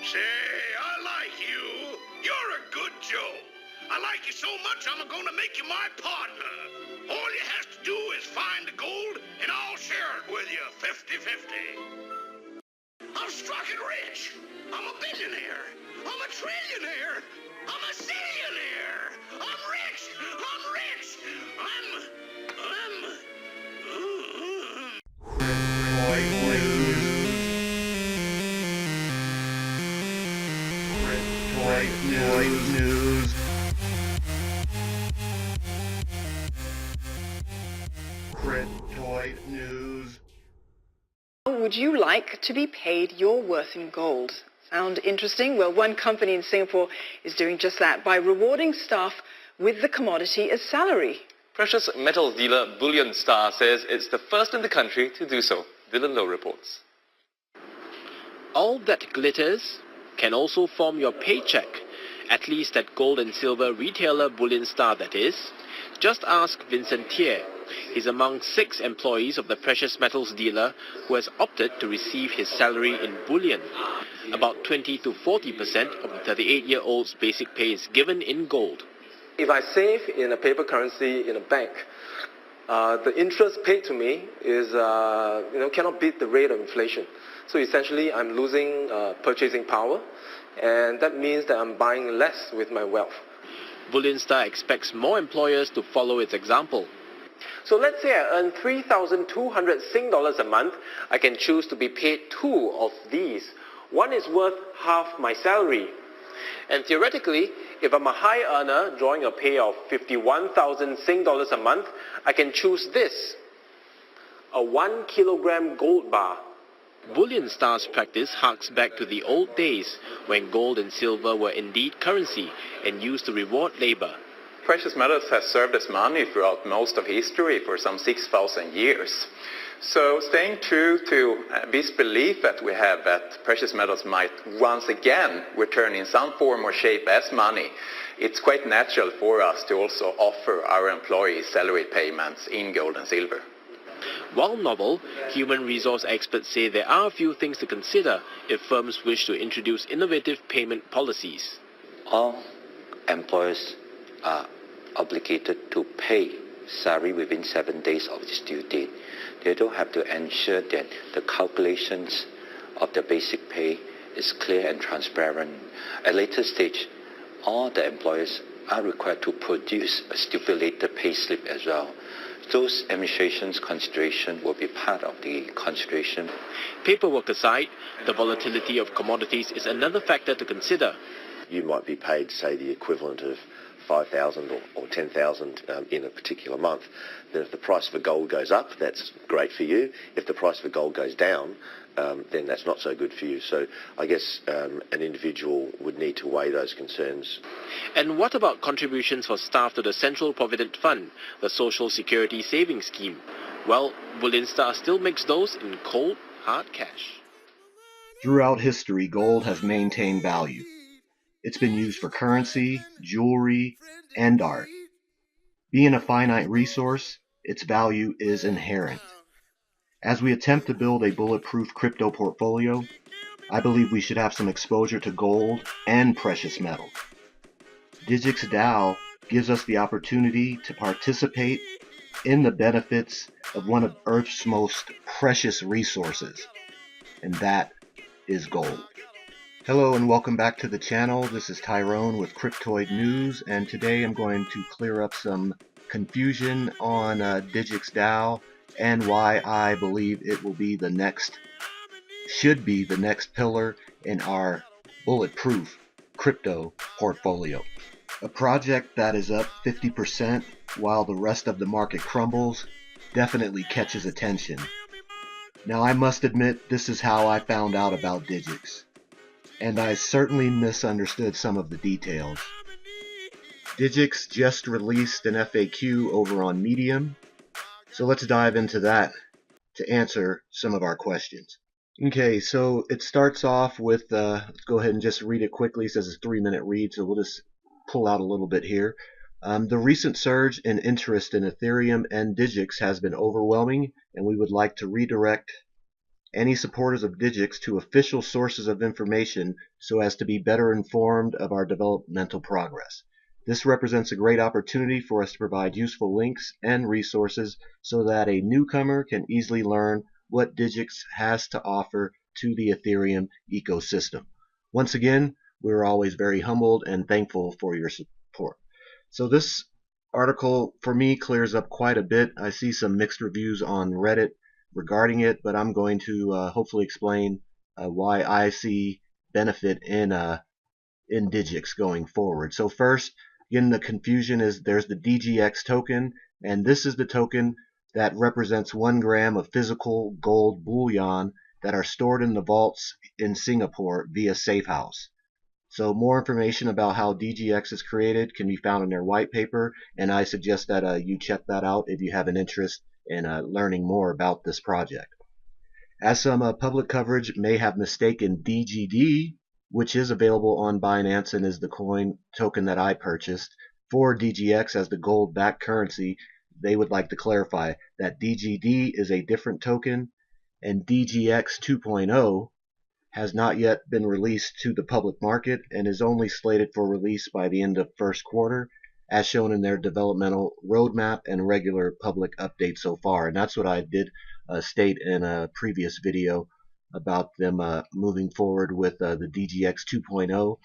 Say, I like you. You're a good Joe. I like you so much, I'm gonna make you my partner. All you have to do is find the gold, and I'll share it with you 50-50. I'm struck and rich. I'm a billionaire. I'm a trillionaire. I'm a zillionaire. I'm rich. I'm rich. CRYPTOID news. CRYPTOID news. Would you like to be paid your worth in gold? Sound interesting? Well, one company in Singapore is doing just that by rewarding staff with the commodity as salary. Precious metals dealer Bullion Star says it's the first in the country to do so. Dylan Lowe reports. All that glitters can also form your paycheck, at least at gold and silver retailer Bullion Star, that is. Just ask Vincent Thier. He's among 6 employees of the precious metals dealer who has opted to receive his salary in bullion. About 20 to 40% of the 38-year-old's basic pay is given in gold. If I save in a paper currency in a bank, the interest paid to me is cannot beat the rate of inflation. So essentially, I'm losing purchasing power, and that means that I'm buying less with my wealth. Bullion Star expects more employers to follow its example. So let's say I earn 3,200 Sing dollars a month. I can choose to be paid 2 of these. One is worth half my salary. And theoretically, if I'm a high earner drawing a pay of 51,000 Sing dollars a month, I can choose this, a 1 kilogram gold bar. Bullion Star's practice harks back to the old days when gold and silver were indeed currency and used to reward labor. Precious metals has served as money throughout most of history for some 6,000 years. So staying true to this belief that we have that precious metals might once again return in some form or shape as money, it's quite natural for us to also offer our employees salary payments in gold and silver. While novel, human resource experts say there are a few things to consider if firms wish to introduce innovative payment policies. All employers are obligated to pay salary within 7 days of its due date. They don't have to ensure that the calculations of the basic pay is clear and transparent. At a later stage, all the employers are required to produce a stipulated pay slip as well. Those administration's consideration will be part of the consideration. Paperwork aside, the volatility of commodities is another factor to consider. You might be paid, say, the equivalent of 5,000 or 10,000 in a particular month. Then if the price for gold goes up, that's great for you. If the price for gold goes down, then that's not so good for you. So I guess an individual would need to weigh those concerns. And what about contributions for staff to the Central Provident Fund, the Social Security Savings Scheme? Well, Bullion Star still makes those in cold, hard cash. Throughout history, gold has maintained value. It's been used for currency, jewelry, and art. Being a finite resource, its value is inherent. As we attempt to build a bulletproof crypto portfolio, I believe we should have some exposure to gold and precious metals. Digix DAO gives us the opportunity to participate in the benefits of one of Earth's most precious resources, and that is gold. Hello and welcome back to the channel. This is Tyrone with CRYPTOID News, and today I'm going to clear up some confusion on Digix DAO and why I believe it will be the next, should be the next pillar in our bulletproof crypto portfolio. A project that is up 50% while the rest of the market crumbles definitely catches attention. Now I must admit this is how I found out about Digix, and I certainly misunderstood some of the details. Digix just released an FAQ over on Medium, so let's dive into that to answer some of our questions. Okay, so it starts off with, let's go ahead and just read it quickly. It says it's a 3-minute read, so we'll just pull out a little bit here. The recent surge in interest in Ethereum and Digix has been overwhelming, and we would like to redirect any supporters of Digix to official sources of information so as to be better informed of our developmental progress. This represents a great opportunity for us to provide useful links and resources so that a newcomer can easily learn what Digix has to offer to the Ethereum ecosystem. Once again, we're always very humbled and thankful for your support. So this article for me clears up quite a bit. I see some mixed reviews on Reddit regarding it, but I'm going to hopefully explain why I see benefit in Digix going forward. So first, again, the confusion is there's the DGX token, and this is the token that represents 1 gram of physical gold bullion that are stored in the vaults in Singapore via Safehouse. So more information about how DGX is created can be found in their white paper, and I suggest that you check that out if you have an interest in learning more about this project. As some public coverage may have mistaken DGD, which is available on Binance and is the coin token that I purchased, for DGX as the gold-backed currency, they would like to clarify that DGD is a different token, and DGX 2.0 has not yet been released to the public market and is only slated for release by the end of first quarter, as shown in their developmental roadmap and regular public updates so far. And that's what I did state in a previous video about them moving forward with the DGX 2.0.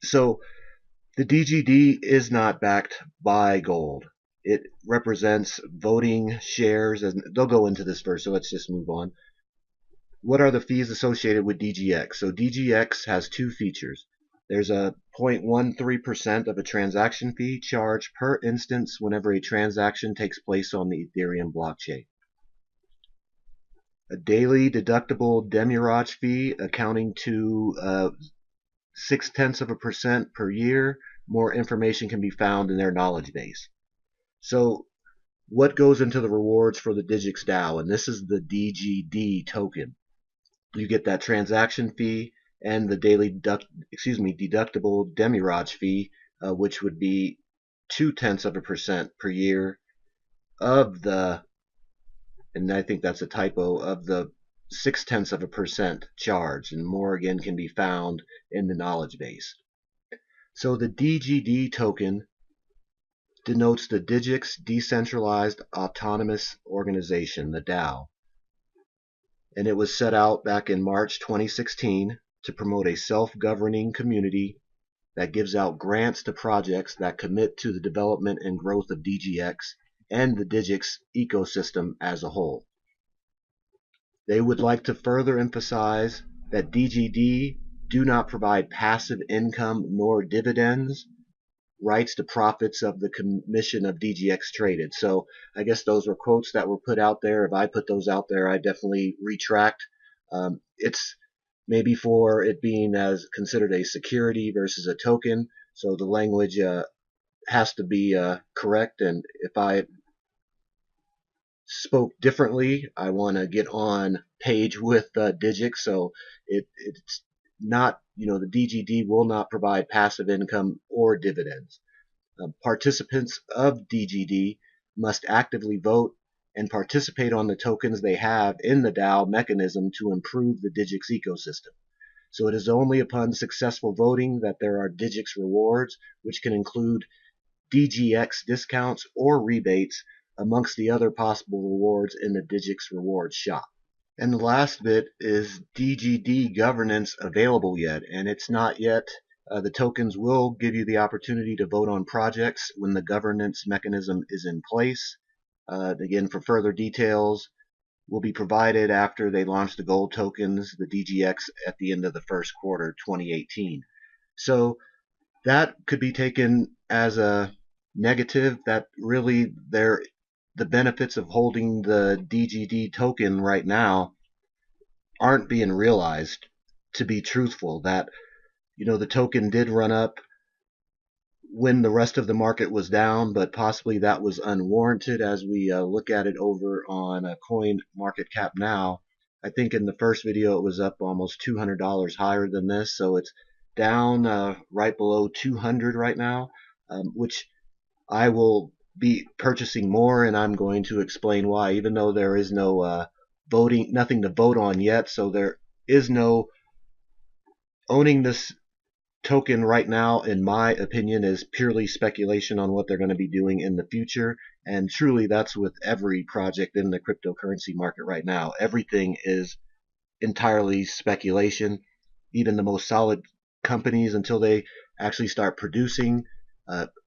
So the DGD is not backed by gold. It represents voting shares, and they'll go into this first, so let's just move on. What are the fees associated with DGX? So DGX has 2 features. There's a 0.13% of a transaction fee charged per instance whenever a transaction takes place on the Ethereum blockchain. A daily deductible demurrage fee accounting to 0.6% per year. More information can be found in their knowledge base. So what goes into the rewards for the Digix DAO? And this is the DGD token. You get that transaction fee and the daily deductible demurrage fee, which would be 0.2% per year of the, and I think that's a typo, of the 0.6% charge, and more again can be found in the knowledge base. So the DGD token denotes the Digix Decentralized Autonomous Organization, the DAO. And it was set out back in March 2016 to promote a self-governing community that gives out grants to projects that commit to the development and growth of DGX and the Digix ecosystem as a whole. They would like to further emphasize that DGD do not provide passive income nor dividends, rights to profits of the commission of DGX traded. So I guess those were quotes that were put out there. If I put those out there, I definitely retract. It's maybe for it being as considered a security versus a token. So the language has to be correct. And if I spoke differently, I want to get on page with Digix. So it's not, the DGD will not provide passive income or dividends. Participants of DGD must actively vote and participate on the tokens they have in the DAO mechanism to improve the Digix ecosystem. So it is only upon successful voting that there are Digix rewards, which can include DGX discounts or rebates amongst the other possible rewards in the Digix rewards shop. And the last bit is DGD governance available yet, and it's not yet. The tokens will give you the opportunity to vote on projects when the governance mechanism is in place. Again, for further details, will be provided after they launch the gold tokens, the DGX, at the end of the first quarter 2018. So that could be taken as a negative, that really the benefits of holding the DGD token right now aren't being realized, to be truthful. That the token did run up when the rest of the market was down, but possibly that was unwarranted as we look at it over on Coin Market Cap now. I think in the first video it was up almost $200 higher than this, so it's down right below 200 right now, which I will be purchasing more, and I'm going to explain why. Even though there is no nothing to vote on yet, so there is no owning this token right now, in my opinion, is purely speculation on what they're going to be doing in the future. And truly, that's with every project in the cryptocurrency market right now. Everything is entirely speculation. Even the most solid companies, until they actually start producing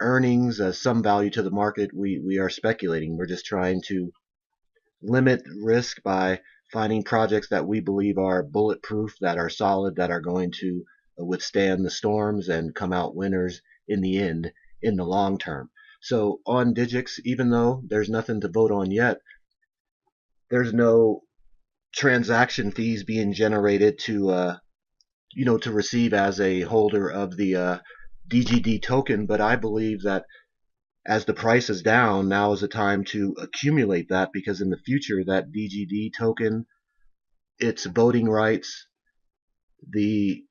earnings, some value to the market, we are speculating. We're just trying to limit risk by finding projects that we believe are bulletproof, that are solid, that are going to withstand the storms and come out winners in the end, in the long term. So on Digix, even though there's nothing to vote on yet, there's no transaction fees being generated to to receive as a holder of the DGD token. But I believe that as the price is down, now is the time to accumulate that, because in the future that DGD token, its voting rights, the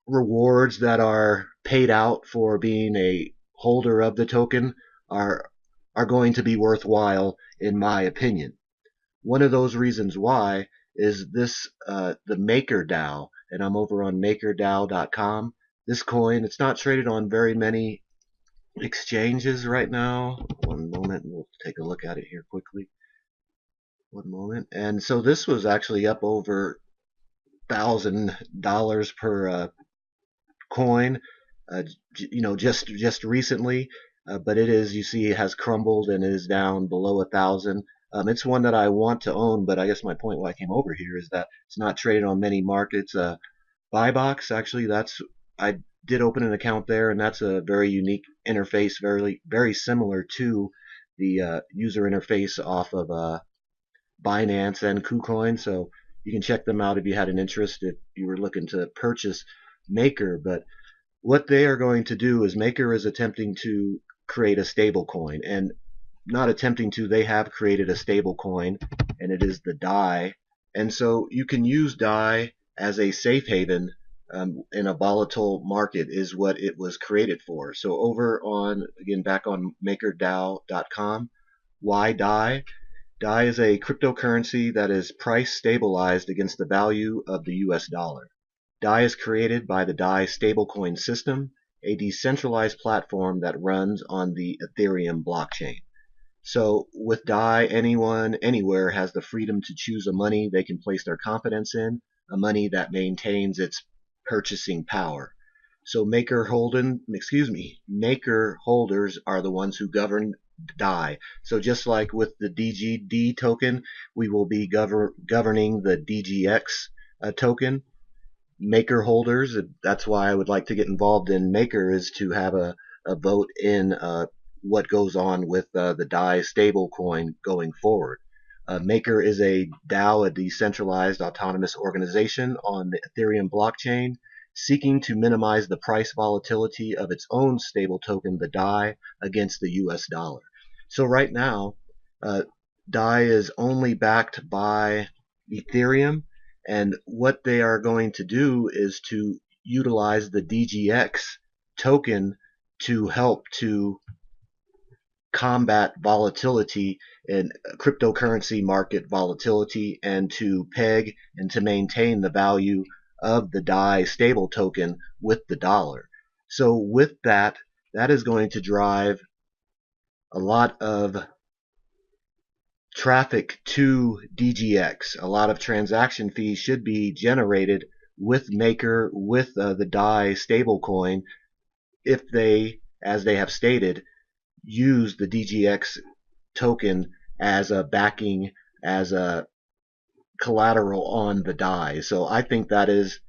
rewards that are paid out for being a holder of the token are going to be worthwhile, in my opinion. One of those reasons why is this the MakerDAO, and I'm over on makerdao.com. This coin, it's not traded on very many exchanges right now. One moment, we'll take a look at it here quickly. One moment. And so this was actually up over $1,000 per coin, just recently. But it is, you see, it has crumbled and is down below 1,000. It's one that I want to own, but I guess my point why I came over here is that it's not traded on many markets. Buybox, actually, I did open an account there, and that's a very unique interface, very similar to the user interface off of Binance and KuCoin. So you can check them out if you had an interest, if you were looking to purchase Maker. But what they are going to do is, Maker is attempting to create a stable coin, and not attempting to, they have created a stable coin, and it is the DAI. And so you can use DAI as a safe haven in a volatile market, is what it was created for. So over on, again, back on makerdao.com, why DAI? DAI is a cryptocurrency that is price stabilized against the value of the US dollar. DAI is created by the DAI stablecoin system, a decentralized platform that runs on the Ethereum blockchain. So with DAI, anyone, anywhere has the freedom to choose a money they can place their confidence in, a money that maintains its purchasing power. So maker holders are the ones who govern DAI. So just like with the DGD token, we will be governing the DGX token. Maker holders, that's why I would like to get involved in Maker, is to have a vote in what goes on with the DAI stablecoin going forward. Maker is a DAO, a decentralized autonomous organization on the Ethereum blockchain, seeking to minimize the price volatility of its own stable token, the DAI, against the US dollar. So right now, DAI is only backed by Ethereum, and what they are going to do is to utilize the DGX token to help to combat volatility in cryptocurrency market volatility, and to peg and to maintain the value of the DAI stable token with the dollar. So with that is going to drive a lot of traffic to DGX. A lot of transaction fees should be generated with Maker, with the DAI stablecoin, if they, as they have stated, use the DGX token as a backing, as a collateral on the DAI. So I think that is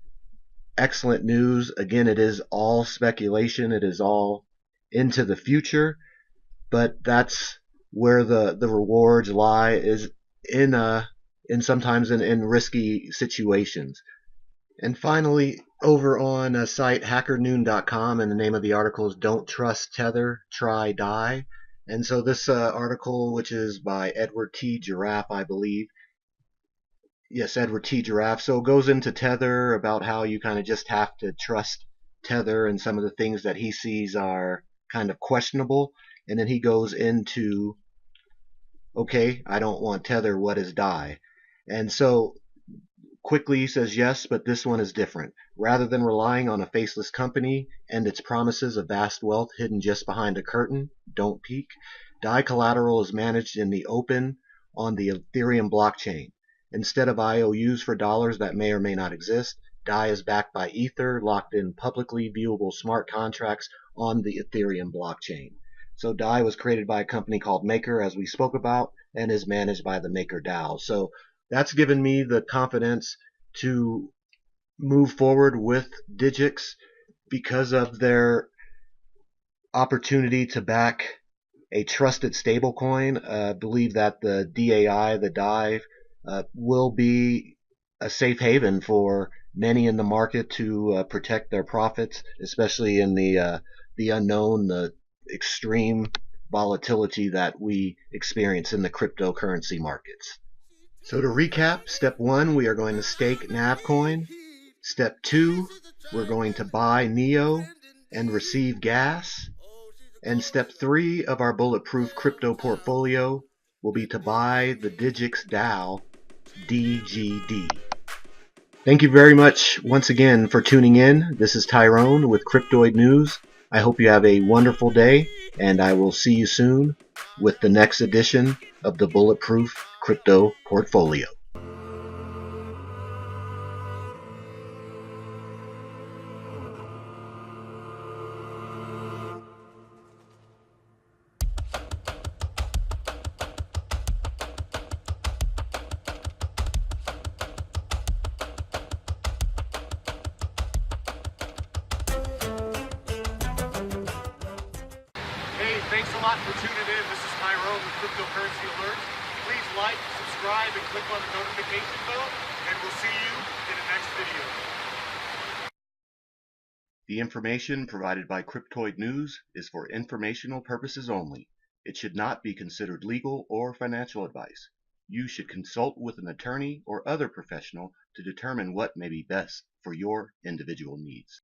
excellent news. Again, it is all speculation. It is all into the future, but that's where the rewards lie, is in sometimes in risky situations. And finally, over on a site hackernoon.com, and the name of the article is "Don't Trust Tether, Try DAI." And so this article, which is by Edward T. Giraffe, I believe. Yes, Edward T. Giraffe. So it goes into Tether, about how you kind of just have to trust Tether, and some of the things that he sees are kind of questionable. And then he goes into Okay, I don't want Tether, what is DAI? And so quickly says yes, but this one is different. Rather than relying on a faceless company and its promises of vast wealth hidden just behind a curtain, don't peek, DAI collateral is managed in the open on the Ethereum blockchain. Instead of IOUs for dollars that may or may not exist, DAI is backed by Ether, locked in publicly viewable smart contracts on the Ethereum blockchain. So DAI was created by a company called Maker, as we spoke about, and is managed by the Maker DAO. So that's given me the confidence to move forward with Digix because of their opportunity to back a trusted stablecoin. I believe that the DAI, the DAI, will be a safe haven for many in the market to protect their profits, especially in the unknown, the extreme volatility that we experience in the cryptocurrency markets. So to recap, step 1, we are going to stake Navcoin. Step 2, we're going to buy NEO and receive gas. And step 3 of our bulletproof crypto portfolio will be to buy the Digix DAO DGD. Thank you very much once again for tuning in. This is Tyrone with CRYPTOID News. I hope you have a wonderful day, and I will see you soon with the next edition of the Bulletproof Crypto Portfolio. Hey, thanks a lot for tuning in. This is Tyrone with Cryptocurrency Alerts. Please like, subscribe, and click on the notification bell, and we'll see you in the next video. The information provided by CRYPTOID News is for informational purposes only. It should not be considered legal or financial advice. You should consult with an attorney or other professional to determine what may be best for your individual needs.